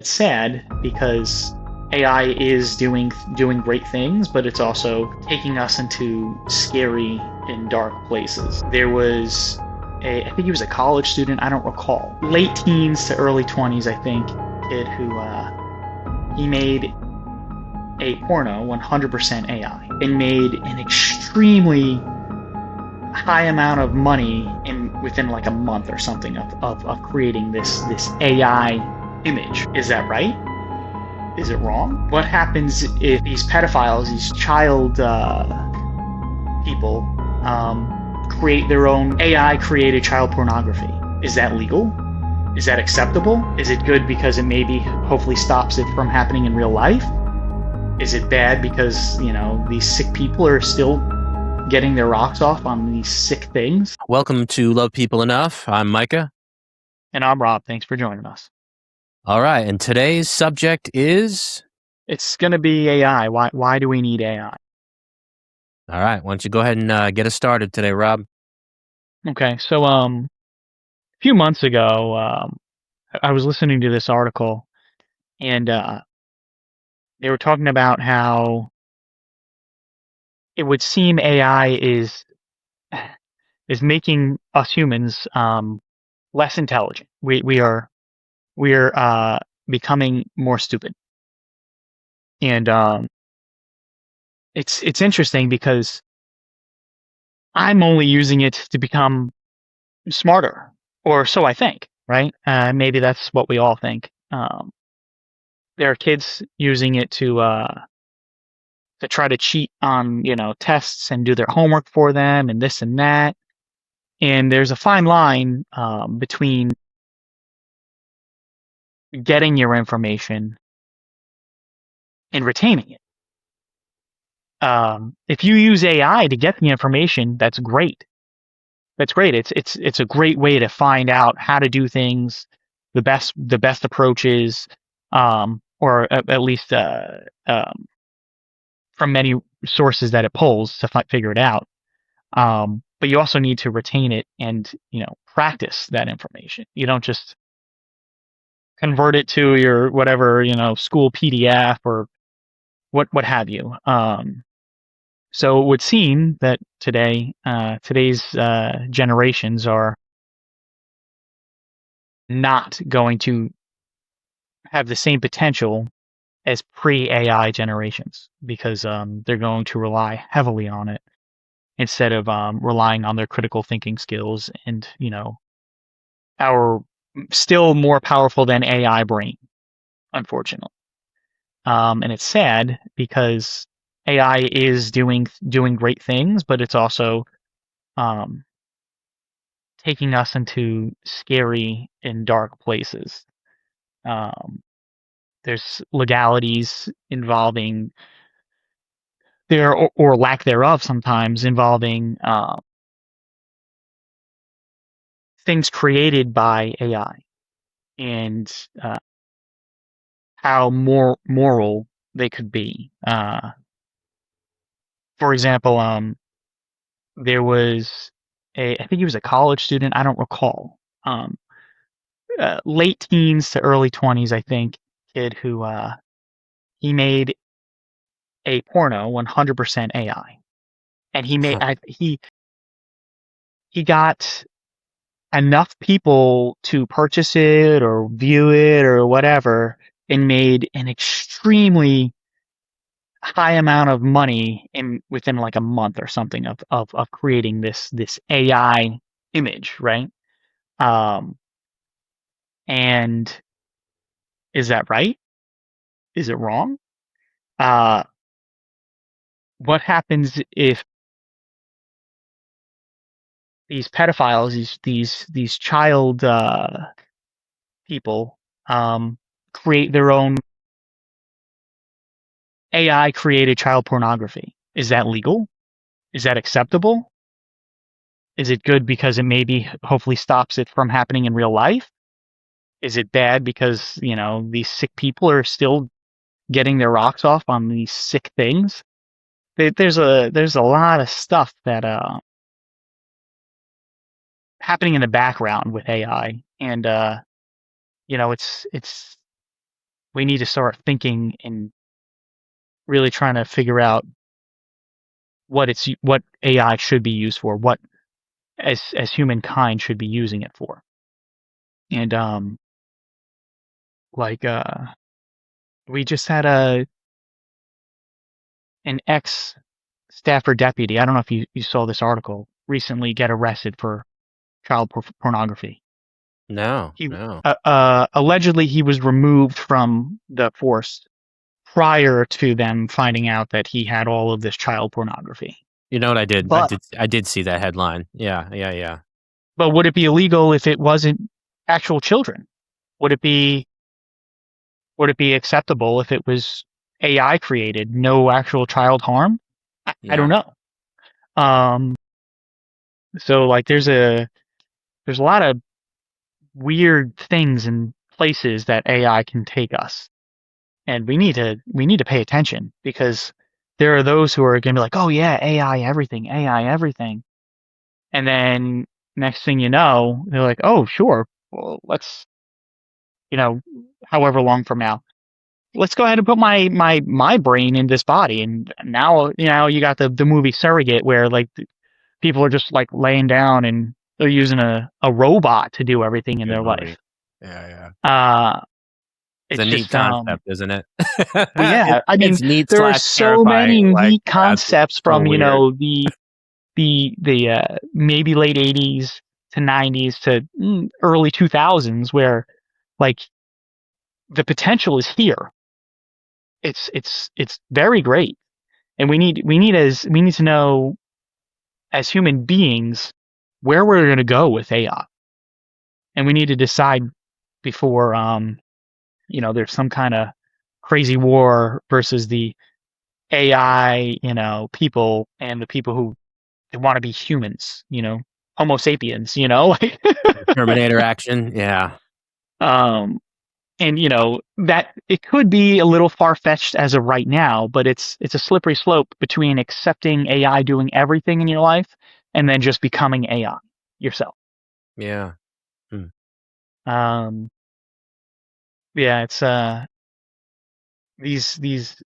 It's sad because AI is doing great things, but it's also taking us into scary and dark places. There was I think he was a college student, I don't recall, late teens to early 20s, I think, kid who he made a porno 100% AI and made an extremely high amount of money within like a month or something of creating this AI image. Is that right? Is it wrong? What happens if these pedophiles, these child people, create their own AI created child pornography? Is that legal? Is that acceptable? Is it good because it maybe hopefully stops it from happening in real life? Is it bad because, these sick people are still getting their rocks off on these sick things? Welcome to Love People Enough. I'm Micah. And I'm Rob. Thanks for joining us. All right, and today's subject is... It's going to be AI. Why do we need AI? All right, why don't you go ahead and get us started today, Rob? Okay, so a few months ago, I was listening to this article, and they were talking about how it would seem AI is making us humans less intelligent. We are becoming more stupid, and it's interesting because I'm only using it to become smarter, or so I think, right? Maybe that's what we all think. There are kids using it to try to cheat on, tests and do their homework for them and this and that. And there's a fine line between getting your information and retaining it. If you use AI to get the information, that's great. That's great. It's a great way to find out how to do things, the best approaches, or at least from many sources that it pulls to figure it out. But you also need to retain it and practice that information. You don't just convert it to your whatever school PDF or what have you. So it would seem that today's generations are not going to have the same potential as pre-AI generations because they're going to rely heavily on it instead of relying on their critical thinking skills and our still more powerful than AI brain, unfortunately. And it's sad because AI is doing great things, but it's also um, taking us into scary and dark places. Um, there's legalities involving there or lack thereof sometimes involving things created by AI and how more moral they could be. For example, there was I think he was a college student, I don't recall. Late teens to early 20s, I think, kid who he made a porno 100% AI, and Huh. he got enough people to purchase it or view it or whatever, and made an extremely high amount of money within like a month or something of creating this AI image, right? Um, and is that right? Is it wrong? Uh, what happens if these pedophiles, these child people, um, create their own AI created child pornography? Is that legal? Is that acceptable? Is it good because it maybe hopefully stops it from happening in real life? Is it bad because, these sick people are still getting their rocks off on these sick things? There's a lot of stuff that happening in the background with AI, and it's we need to start thinking and really trying to figure out what AI should be used for, what as humankind should be using it for. And like we just had an ex Stafford deputy. I don't know if you saw this article recently get arrested for child pornography. No, He no. allegedly he was removed from the force prior to them finding out that he had all of this child pornography. You know what I did? But I did see that headline. Yeah, yeah, yeah. but would it be illegal if it wasn't actual children? Would it be would it be acceptable if it was AI created, no actual child harm? I don't Yeah. know. Um, so like there's a lot of weird things and places that AI can take us, and we need to pay attention because there are those who are going to be like, oh yeah, AI everything, and then next thing you know, they're like, oh sure, well let's you know, however long from now, let's go ahead and put my brain in this body, and now you got the movie Surrogate where like people are just like laying down and they're using a robot to do everything in Good their movie. life. Yeah, yeah. Uh, It's it's a neat just concept, isn't it? well, yeah. I mean, It's neat there are slash so many terrifying. Like, neat yeah, it's concepts so from weird. the maybe late '80s to '90s to early 2000s where like the potential is here. It's very great, and we need to know as human beings where we're going to go with AI, and we need to decide before there's some kind of crazy war versus the AI people and the people who they want to be humans, Homo sapiens, Terminator action. Yeah. um and that it could be a little far fetched as of right now, but it's a slippery slope between accepting AI doing everything in your life and then just becoming AI yourself. Yeah. Hmm. Um, yeah, it's these these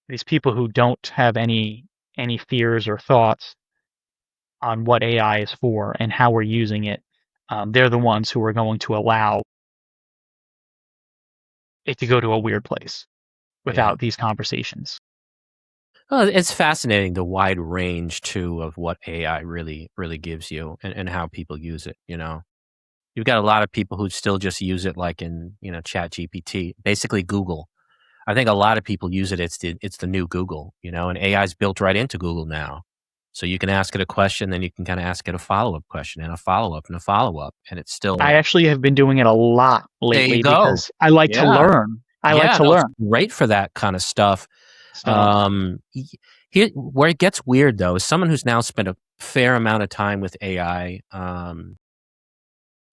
these people who don't have any fears or thoughts on what AI is for and how we're using it. They're the ones who are going to allow it to go to a weird place Yeah. without these conversations. Well, it's fascinating the wide range too of what AI really gives you and how people use it, you know. You've got a lot of people who still just use it like in, Chat GPT, basically Google. I think a lot of people use it. It's the new Google, and AI is built right into Google now. So you can ask it a question, then you can kind of ask it a follow-up question and a follow-up and a follow-up. And it's still, I actually have been doing it a lot there you lately go. because I like to Yeah. learn. I like Yeah. to No, it's learn great for that kind of stuff. stuff. Um, y- Here, where it gets weird though, is someone who's now spent a fair amount of time with AI.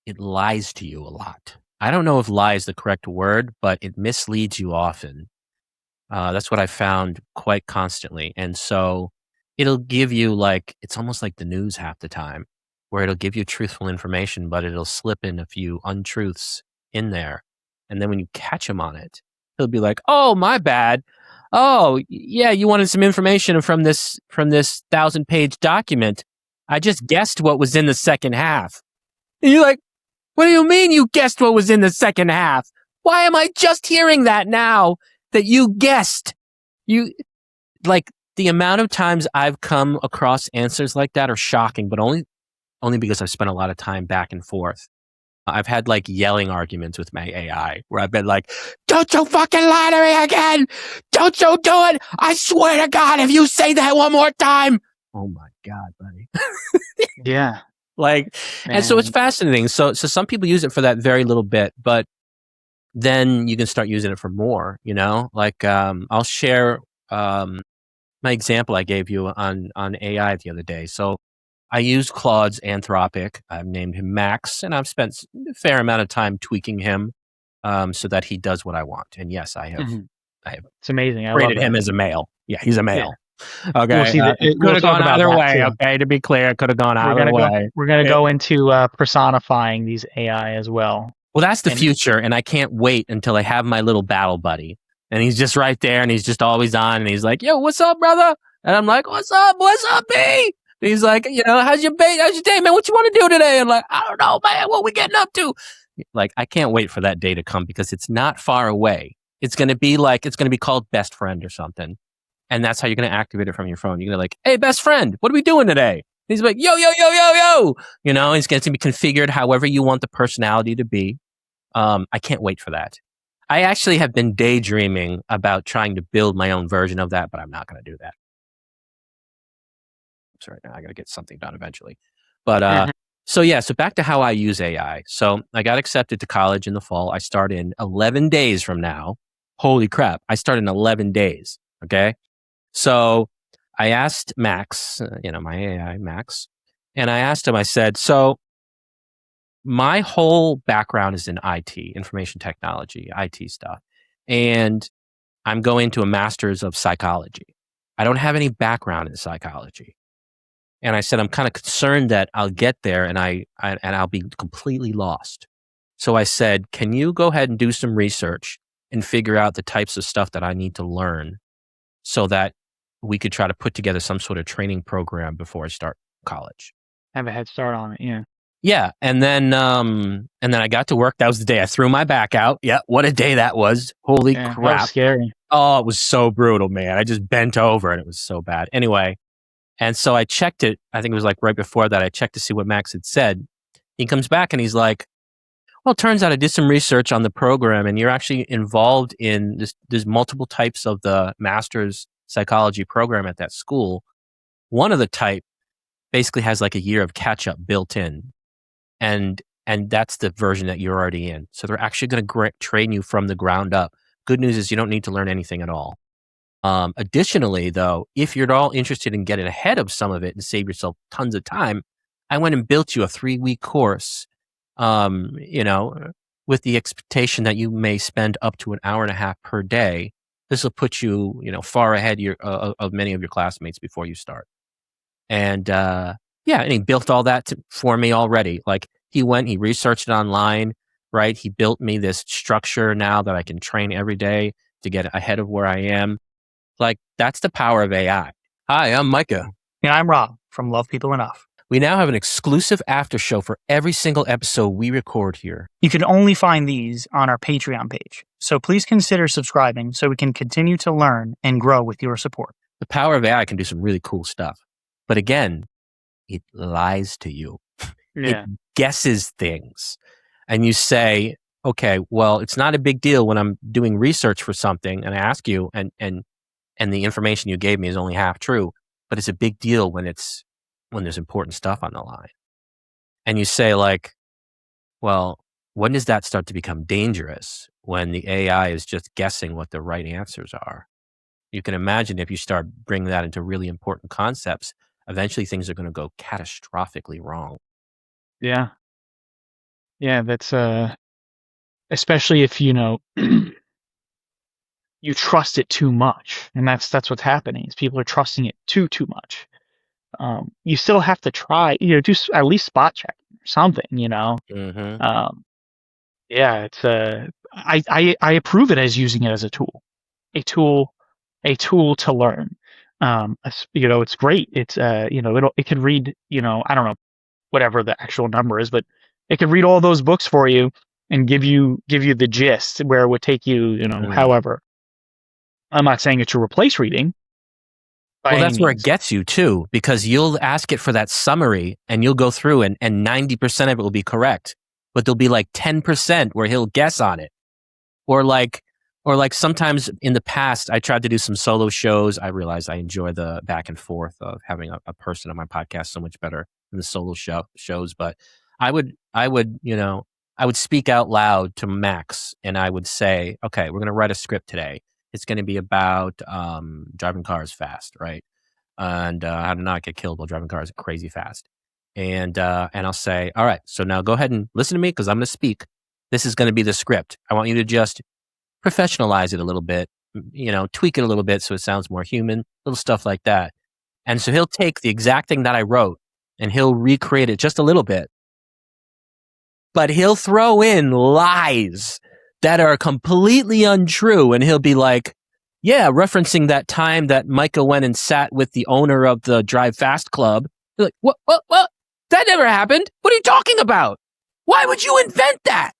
It lies to you a lot. I don't know if lie is the correct word, but it misleads you often. That's what I found quite constantly. And so it'll give you like, it's almost like the news half the time, where it'll give you truthful information, but it'll slip in a few untruths in there. And then when you catch him on it, he'll be like, oh, my bad. Oh, yeah, you wanted some information from this 1,000-page document. I just guessed what was in the second half. And you're like, what do you mean you guessed what was in the second half? Why am I just hearing that now that you guessed? You like the amount of times I've come across answers like that are shocking, but only because I've spent a lot of time back and forth. I've had like yelling arguments with my AI where I've been like, don't you fucking lie to me again. Don't you do it. I swear to God, if you say that one more time. Oh my God, buddy. Yeah, Like, and so it's man. fascinating. So some people use it for that very little bit, but then you can start using it for more, like, I'll share, my example I gave you on AI the other day. So I use Claude's Anthropic. I've named him Max, and I've spent a fair amount of time tweaking him, so that he does what I want. And yes, Hmm. I have It's amazing. I love rated him that. as a male. Yeah, he's a Yeah, male. Okay, it could we'll have talk gone about either that way. too. Okay, to be clear, it could have gone either way. We're gonna It, go into personifying these AI as well. Well, that's the And future, and I can't wait until I have my little battle buddy, and he's just right there, and he's just always on, and he's like, "Yo, what's up, brother?" And I'm like, "What's up? What's up, B?" And he's like, "How's your day, man? What you want to do today?" I'm like, "I don't know, man. What we getting up to?" Like, I can't wait for that day to come because it's not far away. It's gonna be called Best Friend or something, and that's how you're gonna activate it from your phone. You're gonna like, "Hey, best friend, what are we doing today?" And he's like, "Yo, yo, yo, yo, yo." It's going to be configured however you want the personality to be. I can't wait for that. I actually have been daydreaming about trying to build my own version of that, but I'm not going to do that. So right now, I got to get something done eventually. But Mhm. so back to how I use AI. So I got accepted to college in the fall. I start in 11 days from now. Holy crap! I start in 11 days. Okay, so I asked Max, my AI Max, and I asked him. I said, so my whole background is in IT, information technology, IT stuff. And I'm going to a master's of psychology. I don't have any background in psychology. And I said, I'm kind of concerned that I'll get there and I'll be completely lost. So I said, can you go ahead and do some research and figure out the types of stuff that I need to learn so that we could try to put together some sort of training program before I start college? Have a head start on it. Yeah. Yeah, and then I got to work. That was the day I threw my back out. Yeah, what a day that was. Holy Yeah. That was crap. scary. Oh, it was so brutal, man. I just bent over and it was so bad. Anyway, and so I checked it. I think it was like right before that. I checked to see what Max had said. He comes back and he's like, well, it turns out I did some research on the program and you're actually involved in this. There's multiple types of the master's psychology program at that school. One of the type basically has like a year of catch up built in. And that's the version that you're already in. So they're actually going to train you from the ground up. Good news is you don't need to learn anything at all. Additionally, though, if you're at all interested in getting ahead of some of it and save yourself tons of time, I went and built you a 3-week course, um, you know, with the expectation that you may spend up to an hour and a half per day. This will put you, far ahead of many of your classmates before you start. And and he built all that for me already. Like he researched it online, right? He built me this structure now that I can train every day to get ahead of where I am. Like that's the power of AI. Hi, I'm Micah. And I'm Rob from Love People Enough. We now have an exclusive after show for every single episode we record here. You can only find these on our Patreon page. So please consider subscribing so we can continue to learn and grow with your support. The power of AI can do some really cool stuff. But again, it lies to you. Yeah. It guesses things. And you say, okay, well, it's not a big deal when I'm doing research for something and I ask you and the information you gave me is only half true, but it's a big deal when there's important stuff on the line. And you say like, well, when does that start to become dangerous when the AI is just guessing what the right answers are? You can imagine if you start bringing that into really important concepts, eventually things are going to go catastrophically wrong. Yeah. Yeah. That's especially if you trust it too much, and that's what's happening. Is people are trusting it too much. You still have to try, do at least spot check or something. Mm-hmm. Yeah. It's I approve it as using it as a tool, a tool, a tool to learn. It's great. It's it could read, I don't know whatever the actual number is, but it could read all those books for you and give you the gist where it would take you, however. I'm not saying it should replace reading by Well, any that's where it means. gets you too, because you'll ask it for that summary and you'll go through and 90% of it will be correct, but there'll be like 10% where he'll guess on it. Or like sometimes in the past, I tried to do some solo shows. I realized I enjoy the back and forth of having a person on my podcast so much better than the solo shows. But I would speak out loud to Max and I would say, okay, we're going to write a script today. It's going to be about driving cars fast, right? And how to not get killed while driving cars crazy fast. And I'll say, all right, so now go ahead and listen to me because I'm going to speak. This is going to be the script. I want you to just professionalize it a little bit, tweak it a little bit so it sounds more human, little stuff like that. And so he'll take the exact thing that I wrote and he'll recreate it just a little bit. but he'll throw in lies that are completely untrue. And he'll be like, yeah, referencing that time that Micah went and sat with the owner of the Drive Fast Club. You're like, what? That never happened. What are you talking about? Why would you invent that?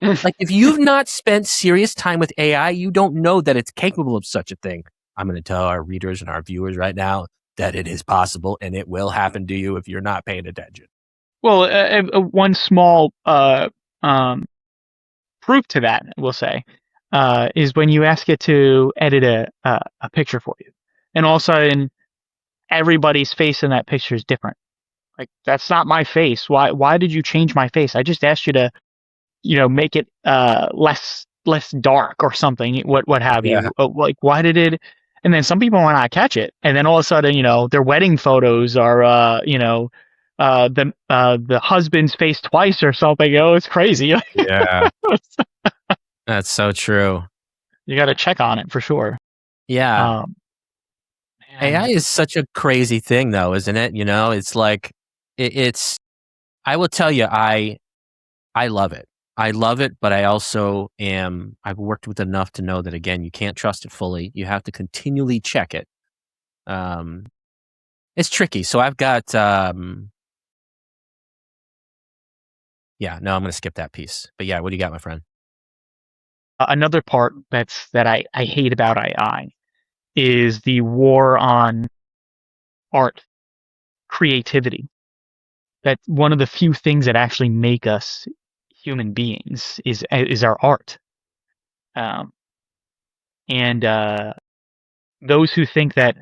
Like, if you've not spent serious time with AI, you don't know that it's capable of such a thing. I'm going to tell our readers and our viewers right now that it is possible and it will happen to you if you're not paying attention. Well, one small proof to that, we'll say, is when you ask it to edit a picture for you, and all of a sudden everybody's face in that picture is different. Like, that's not my face. Why did you change my face? I just asked you to, make it less dark or something. What have you? Like, why did it? And then some people might not catch it, and then all of a sudden, their wedding photos are, the husband's face twice or something. It's crazy. Yeah. That's so true. You got to check on it for sure. Yeah. AI is such a crazy thing, though, isn't it? It's like, I will tell you, I love it. I love it, but I also I've worked with enough to know that, again, you can't trust it fully. You have to continually check it. It's tricky. So I've got, I'm going to skip that piece. But yeah, what do you got, my friend? Another part that I hate about AI is the war on art, creativity. That one of the few things that actually make us human beings is our art. And those who think that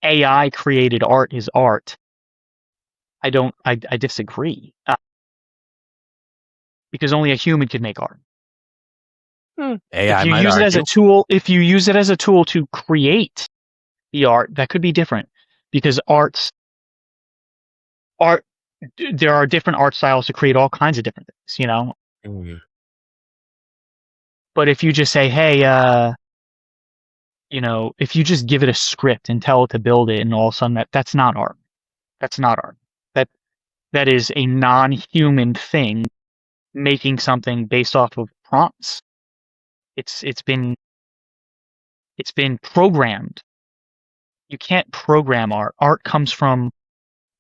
AI created art is art, I disagree. Because only a human can make art. AI if you might use it as argue. a tool, if you use it as a tool to create the art, that could be different. Because there are different art styles to create all kinds of different things, But if you just say, hey, if you just give it a script and tell it to build it, and all of a sudden that's not art. That's not art. That is a non-human thing making something based off of prompts. It's been programmed. You can't program art. Art comes from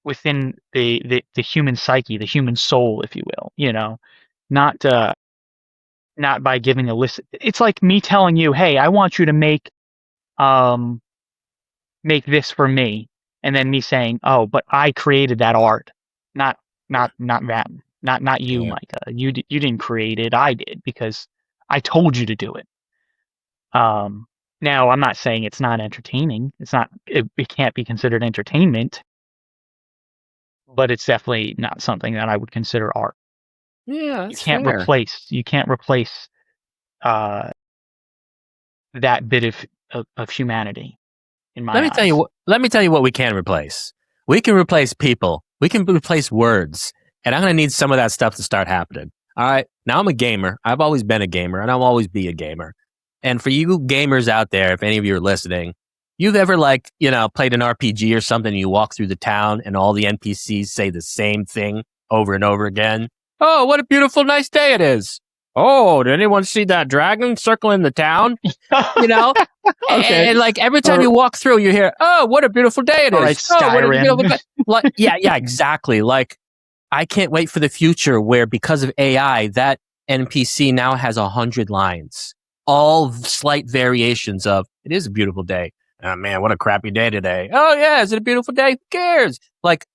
within the human psyche, the human soul, if you will. Not by giving a list. It's like me telling you, hey, I want you to make this for me, and then me saying, oh, but I created that art, not that, not you, Yeah. Micah. You didn't create it. I did, because I told you to do it. Now I'm not saying it's not entertaining. It can't be considered entertainment, but it's definitely not something that I would consider art. Yeah, You that's can't fair. replace that bit of humanity in my Let me tell you what we can replace. We can replace people. We can replace words. And I'm going to need some of that stuff to start happening. All right. Now I'm a gamer. I've always been a gamer, and I'll always be a gamer. And for you gamers out there, if any of you are listening, you've ever played an RPG or something, and you walk through the town and all the NPCs say the same thing over and over again. Oh, what a beautiful, nice day it is. Oh, did anyone see that dragon circling the town? Okay. And like every time you walk through, you hear, "Oh, what a beautiful day it All is!" right, Oh, what a beautiful Skyrim. day! Like, yeah, exactly. Like, I can't wait for the future where, because of AI, that NPC now has 100 lines, all slight variations of "It is a beautiful day." Oh man, what a crappy day today. Oh yeah, is it a beautiful day? Who cares? Like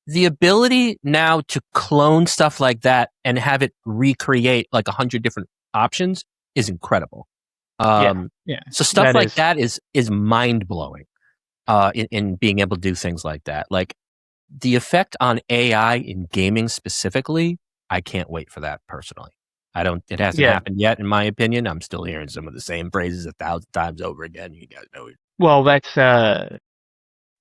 the ability now to clone stuff like that and have it recreate like 100 different options is incredible. Yeah. So stuff That like is. that is mind blowing. In being able to do things like that, like the effect on AI in gaming specifically, I can't wait for that personally. It hasn't Yeah. happened yet, in my opinion. I'm still hearing some of the same phrases 1,000 times over again. You guys know it. Well, that's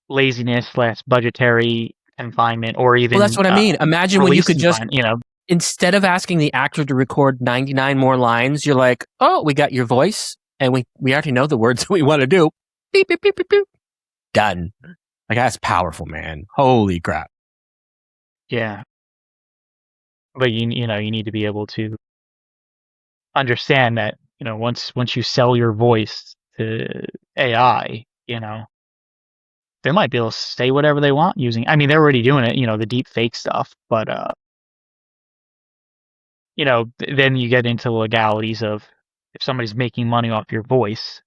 laziness / budgetary confinement, or Well, that's even what I mean. Imagine when you release could just, confinement. instead of asking the actor to record 99 more lines, you're like, oh, we got your voice, and we already know the words we want to do. Beep, beep, beep, beep, beep. Done. Like, that's powerful, man. Holy crap. Yeah. But you know, you need to be able to understand that, you know, once you sell your voice to AI, you know, they might be able to say whatever they want using. I mean, they're already doing it, you know, the deep fake stuff, but you know, then you get into the legalities of if somebody's making money off your voice,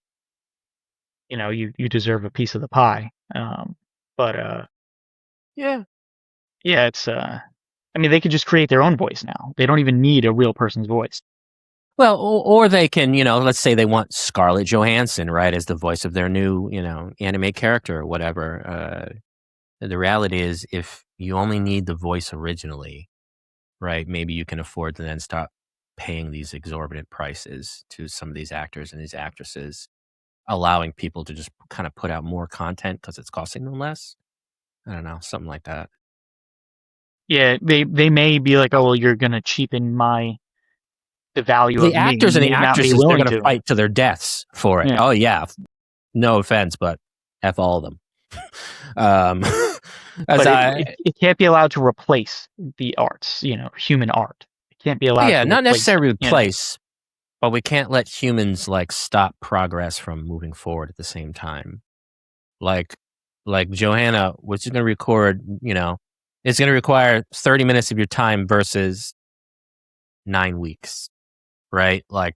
you know, you deserve a piece of the pie. But Yeah. yeah, it's I mean, they could just create their own voice now. They don't even need a real person's voice. Well, or they can, you know, let's say they want Scarlett Johansson, right, as the voice of their new, you know, anime character or whatever. The reality is, if you only need the voice originally, right, maybe you can afford to then stop paying these exorbitant prices to some of these actors and these actresses, allowing people to just kind of put out more content because it's costing them less. I don't know, something like that. Yeah, they may be like, oh well, you're gonna cheapen the value The of me. actors You and the may not be actresses, they're willing going to to. fight to their deaths for it. Yeah, Oh yeah, no offense, but F all of them. um, as but I, it can't be allowed to replace the arts. You know, human art. It can't be allowed yeah, to not replace it. necessarily You know, replace, but we can't let humans like stop progress from moving forward at the same time. Like, like Johanna, which is going to record, you know, it's going to require 30 minutes of your time versus 9 weeks, right? Like,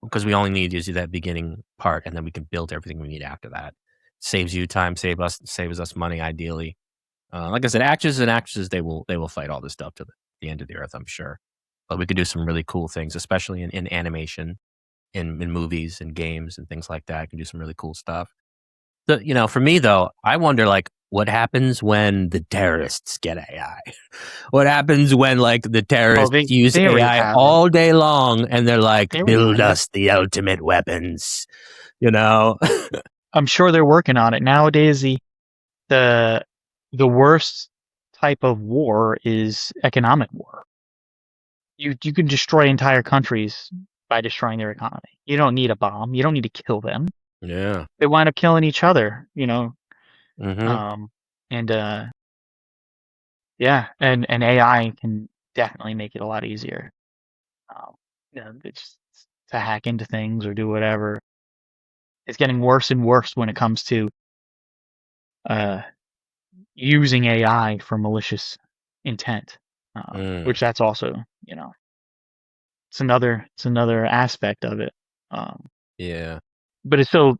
because we only need to do that beginning part, and then we can build everything we need after that. Saves you time, saves us money, ideally. Like I said, actors and actresses, they will fight all this stuff to the end of the earth, I'm sure. But we could do some really cool things, especially in animation, in movies and games and things like that. I can do some really cool stuff. You know, for me though, I wonder like what happens when the terrorists get AI. What happens when like the well terrorists use they already AI have it. all day long and they're like, They already build have it. us the ultimate weapons, you know? I'm sure they're working on it nowadays. The the worst type of war is economic war. You can destroy entire countries by destroying their economy. You don't need a bomb. You don't need to kill them. Yeah. They wind up killing each other, you know. Hmm. Um, and yeah, and AI can definitely make it a lot easier. You know, it's to hack into things or do whatever. It's getting worse and worse when it comes to uh using AI for malicious intent, Mm, which that's also, you know, it's another aspect of it. Um, yeah. but it still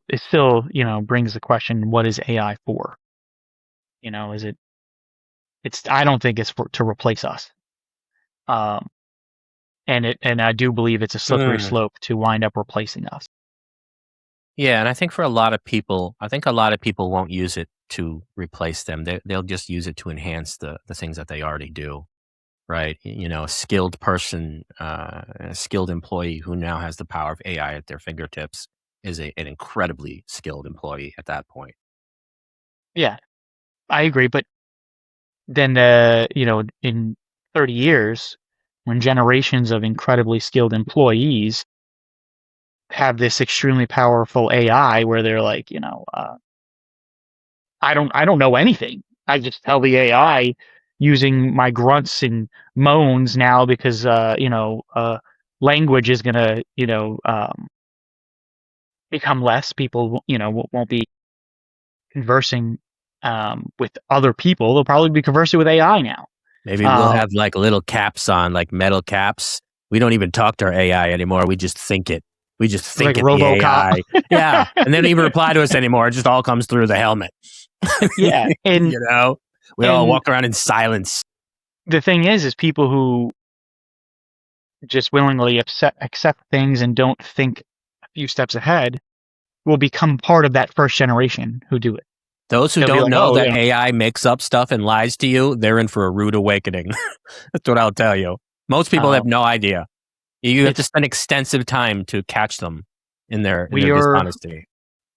you know brings the question, what is AI for? You know, is it? It's I don't think it's for to replace us. Um, and I do believe it's a slippery Mm. slope to wind up replacing us. Yeah, and I think for a lot of people, I think a lot of people won't use it to replace them. They'll just use it to enhance the things that they already do. Right? You know, a skilled person, a skilled employee who now has the power of AI at their fingertips is an incredibly skilled employee at that point. Yeah, I agree. But then, you know, in 30 years, when generations of incredibly skilled employees have this extremely powerful AI, where they're like, you know, I don't know anything. I just tell the AI using my grunts and moans now because you know language is gonna become less. People you know won't be conversing with other people. They'll probably be conversing with AI now. Maybe we'll Um, have like little caps on, like metal caps. We don't even talk to our AI anymore. We just think it. We just like think it, the RoboCop. AI. Yeah. And they don't even reply to us anymore. It just all comes through the helmet. Yeah, You know, we all and walk around in silence. the thing is people who just willingly accept things and don't think a few steps ahead will become part of that first generation who do it. Those who They'll be don't like, know oh, you that know, AI makes up stuff and lies to you, they're in for a rude awakening. That's what I'll tell you. Most people have um, no idea. You have to it's spend extensive time to catch them in we their are dishonesty.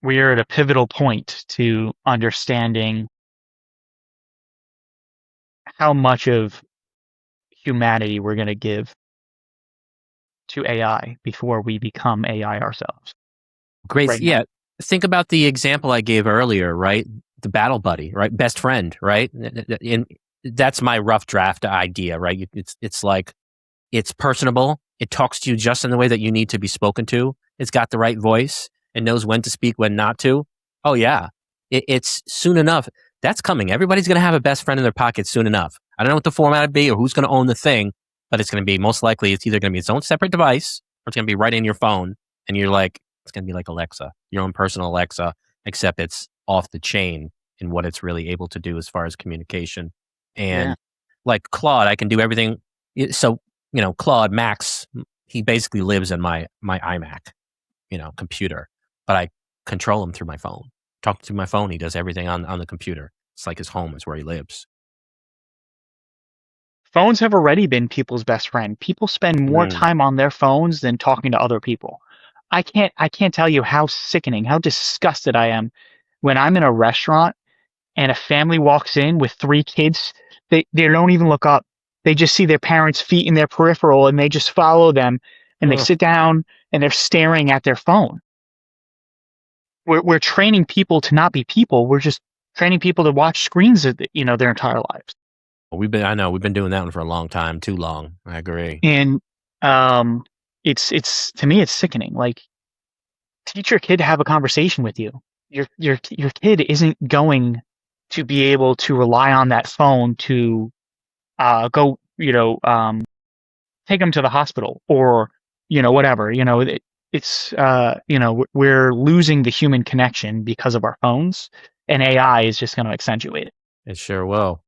we are at a pivotal point to understanding how much of humanity we're going to give to AI before we become AI ourselves. Great. Right now, Yeah. Think about the example I gave earlier, right? The battle buddy, right? Best friend, right? In that's my rough draft idea, right? It's like it's personable. It talks to you just in the way that you need to be spoken to. It's got the right voice. It knows when to speak, when not to. Oh yeah, it's soon enough. That's coming. Everybody's going to have a best friend in their pocket soon enough. I don't know what the format would be or who's going to own the thing, but it's going to be most likely it's either going to be its own separate device or it's going to be right in your phone, and you're like, it's going to be like Alexa, your own personal Alexa, except it's off the chain in what it's really able to do as far as communication. Yeah. And like Claude, I can do everything. So Claude Max, he basically lives in my iMac, computer, but I control him through my phone. Talk through my phone. He does everything on the computer. It's like his home is where he lives. Phones have already been people's best friend. People spend more Mm. time on their phones than talking to other people. I can't tell you how sickening, how disgusted I am when I'm in a restaurant and a family walks in with 3 kids. They don't even look up. They just see their parents' feet in their peripheral and they just follow them and they Ugh. sit down and they're staring at their phone. We're training people to not be people. We're just training people to watch screens, their entire lives. I know we've been doing that one for a long time, too long. I agree. And it's to me it's sickening. Like, teach your kid to have a conversation with you. Your kid isn't going to be able to rely on that phone to go, take them to the hospital or whatever. We're losing the human connection because of our phones, and AI is just going to accentuate it. It sure will.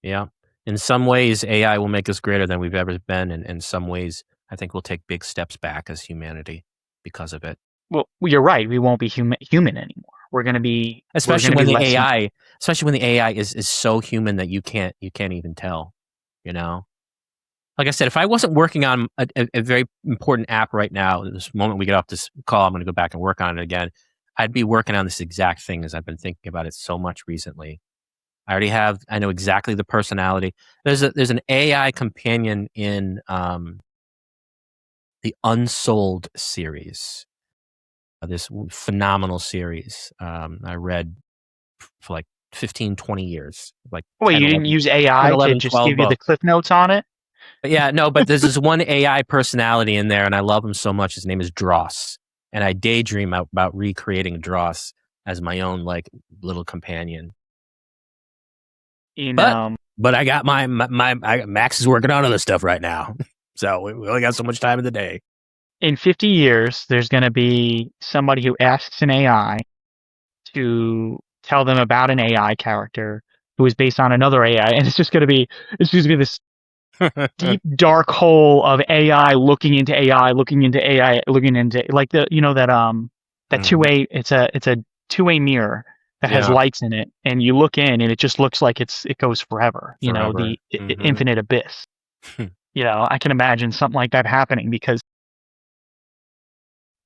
Yeah. In some ways, AI will make us greater than we've ever been, and in some ways, I think we'll take big steps back as humanity because of it. Well, you're right. We won't be human anymore. We're going to be Especially when the less. AI is so human that you can't even tell. Like I said, if I wasn't working on a very important app right now, this moment we get off this call, I'm going to go back and work on it again. I'd be working on this exact thing as I've been thinking about it so much recently. I know exactly the personality. There's an AI companion in the Unsold series. This phenomenal series I read for like 15, 20 years, like Wait, 10, you didn't 11, use 10, AI to 11, just 12 give you the books. cliff notes on it? But yeah, no, but there's this one AI personality in there, and I love him so much. His name is Dross, and I daydream about recreating Dross as my own like little companion. You But know, I got Max is working on other stuff right now, so we only got so much time in the day. in 50 years, there's going to be somebody who asks an AI to tell them about an AI character who is based on another AI, and it's just going to be this deep dark hole of AI looking into AI, looking into AI, looking into like that two-way. It's a two-way mirror that has Yeah, lights in it, and you look in, and it just looks like it goes forever. forever. The infinite abyss. I can imagine something like that happening because,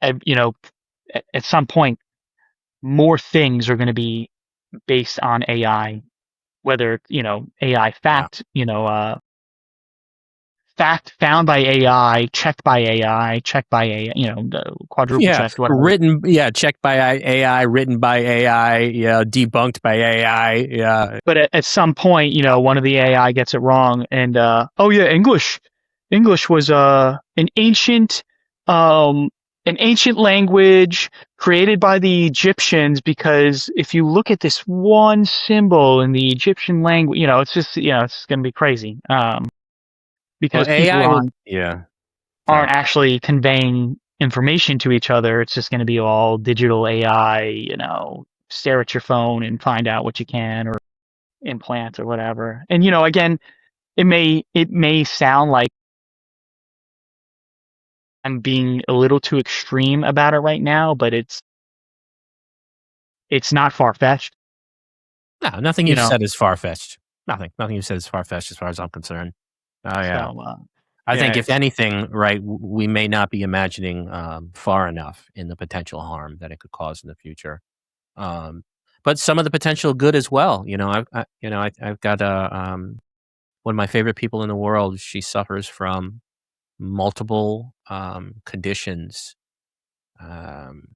uh, you know, at some point, more things are going to be based on AI, whether AI Yeah. fact found by AI, checked by AI, checked by AI, quadruple Yeah, checked, whatever. checked by AI, written by AI, yeah, debunked by AI, yeah. But at some point, one of the AI gets it wrong, and oh yeah, English was um, an ancient language created by the Egyptians because if you look at this one symbol in the Egyptian language, it's going to be crazy. Well, Because people AI will, yeah. Sorry. aren't actually conveying information to each other. It's just going to be all digital AI, stare at your phone and find out what you can or implant or whatever. And again, it may sound like I'm being a little too extreme about it right now, but it's not far fetched. No, nothing You you've know, said is far fetched. Nothing you've said is far fetched as far as I'm concerned. Oh yeah. so I yeah, think if anything, right, we may not be imagining far enough in the potential harm that it could cause in the future. Um, but some of the potential good as well. I've got one of my favorite people in the world. She suffers from multiple conditions um,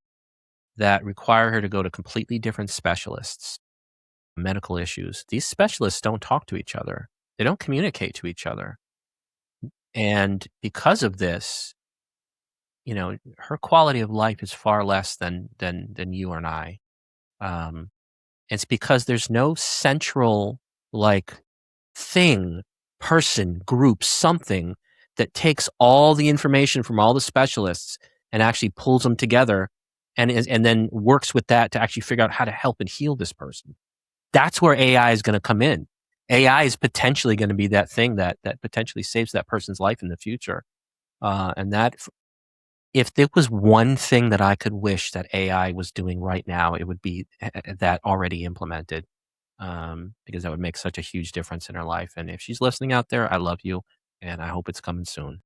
that require her to go to completely different specialists. medical issues, these specialists don't talk to each other. They don't communicate to each other. And because of this, her quality of life is far less than you and I. Um, it's because there's no central like thing, person, group, something that takes all the information from all the specialists and actually pulls them together and then works with that to actually figure out how to help and heal this person. That's where AI is going to come in. AI is potentially going to be that thing that potentially saves that person's life in the future. And that if there was one thing that I could wish that AI was doing right now, it would be that already implemented, because that would make such a huge difference in her life. And if she's listening out there, I love you, and I hope it's coming soon.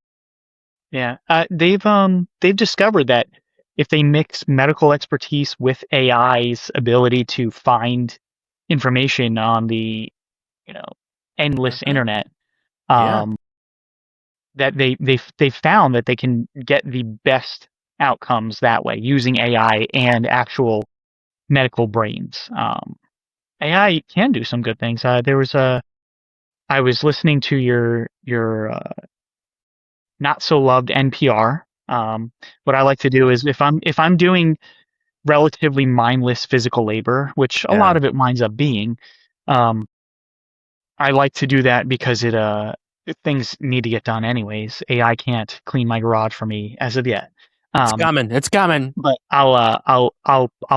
Yeah, they've discovered that if they mix medical expertise with AI's ability to find information on the, you know, endless Mhm. internet, Yeah, um, that they found that they can get the best outcomes that way using AI and actual medical brains. AI can do some good things. There was a I was listening to your not so loved NPR. What I like to do is if I'm doing relatively mindless physical labor, which a yeah. lot of it winds up being, um, I like to do that because things need to get done anyways. AI can't clean my garage for me as of yet. It's Um, coming. It's coming. but I'll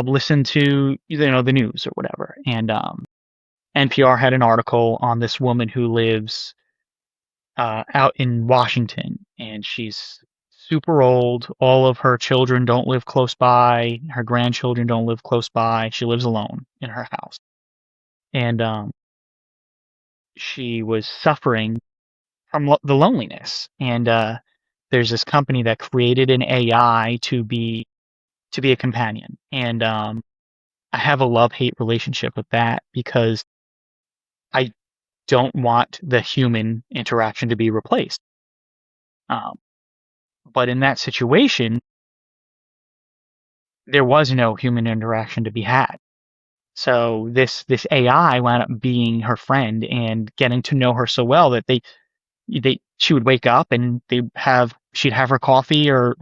listen to the news or whatever. And NPR had an article on this woman who lives out in Washington, and she's super old. All of her children don't live close by. Her grandchildren don't live close by. She lives alone in her house, and she was suffering from the loneliness. And there's this company that created an AI to be a companion, and I have a love-hate relationship with that because I don't want the human interaction to be replaced. Um, but in that situation, there was no human interaction to be had. So this AI wound up being her friend and getting to know her so well that she would wake up and she'd have her coffee or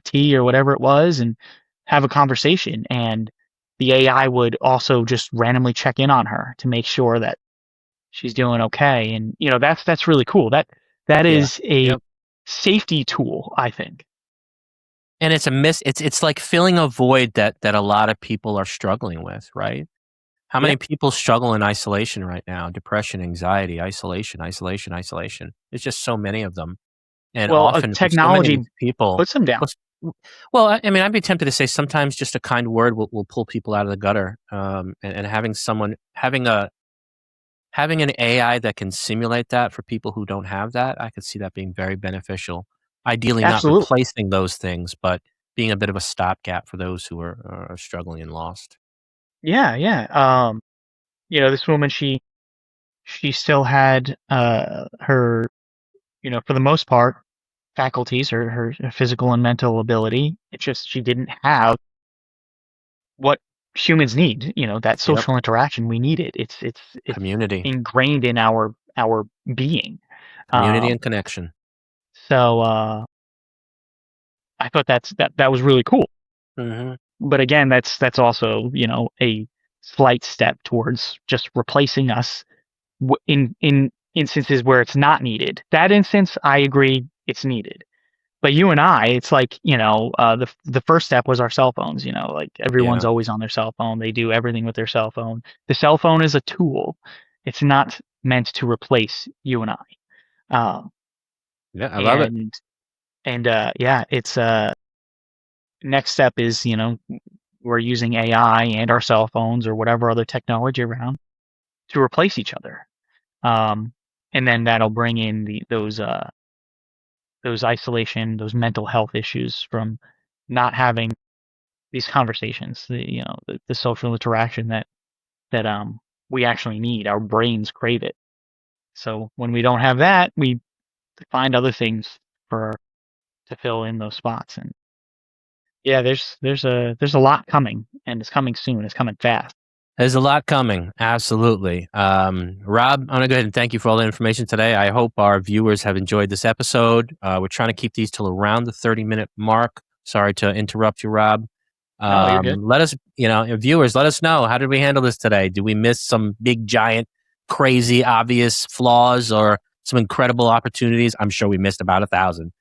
tea or whatever it was and have a conversation, and the AI would also just randomly check in on her to make sure that she's doing okay. And that's really cool. That Yeah. is a Yep. safety tool, I think. And it's like filling a void that a lot of people are struggling with, right? How Yeah. many people struggle in isolation right now? Depression, anxiety, isolation, isolation, isolation. There's just so many of them. And Well, often for so many of technology these people, puts them down. plus- well, I mean, I'd be tempted to say sometimes just a kind word will pull people out of the gutter. And having an AI that can simulate that for people who don't have that, I could see that being very beneficial. Ideally, not Absolutely. replacing those things, but being a bit of a stopgap for those who are struggling and lost. Yeah, yeah. This woman, she still had her, for the most part, faculties, her physical and mental ability. It's just she didn't have what humans need. That Yep. social interaction, we need it. It's Community, ingrained in our being. community Um, and connection. so I thought that was really cool. Hmm. But again, that's also a slight step towards just replacing us in instances where it's not needed. That instance, I agree, it's needed. But you and I, it's like the first step was our cell phones. Like everyone's Yeah. always on their cell phone. They do everything with their cell phone. The cell phone is a tool. It's not meant to replace you and I. Um, Yeah, I love it. and yeah, it's next step is we're using AI and our cell phones or whatever other technology around to replace each other. Um, and then that'll bring in those isolation, those mental health issues from not having these conversations, the social interaction that we actually need. Our brains crave it. So when we don't have that, we find other things for to fill in those spots. And yeah, there's a lot coming, and it's coming soon. It's coming fast. There's a lot coming. Absolutely. Rob, I'm going to go ahead and thank you for all the information today. I hope our viewers have enjoyed this episode. We're trying to keep these till around the 30-minute mark. Sorry to interrupt you, Rob. No, you're good. Let us, viewers, let us know. How did we handle this today? Did we miss some big, giant, crazy, obvious flaws or some incredible opportunities? I'm sure we missed about 1,000.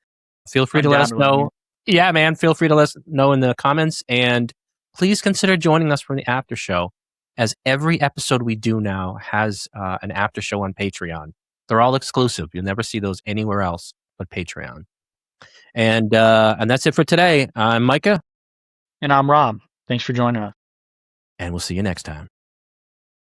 Feel free to let us Undoubtedly, know. Yeah, man. Feel free to let us know in the comments. And please consider joining us for the after show, as every episode we do now has an after show on Patreon. They're all exclusive. You'll never see those anywhere else but Patreon. And that's it for today. I'm Micah. And I'm Rob. Thanks for joining us. And we'll see you next time.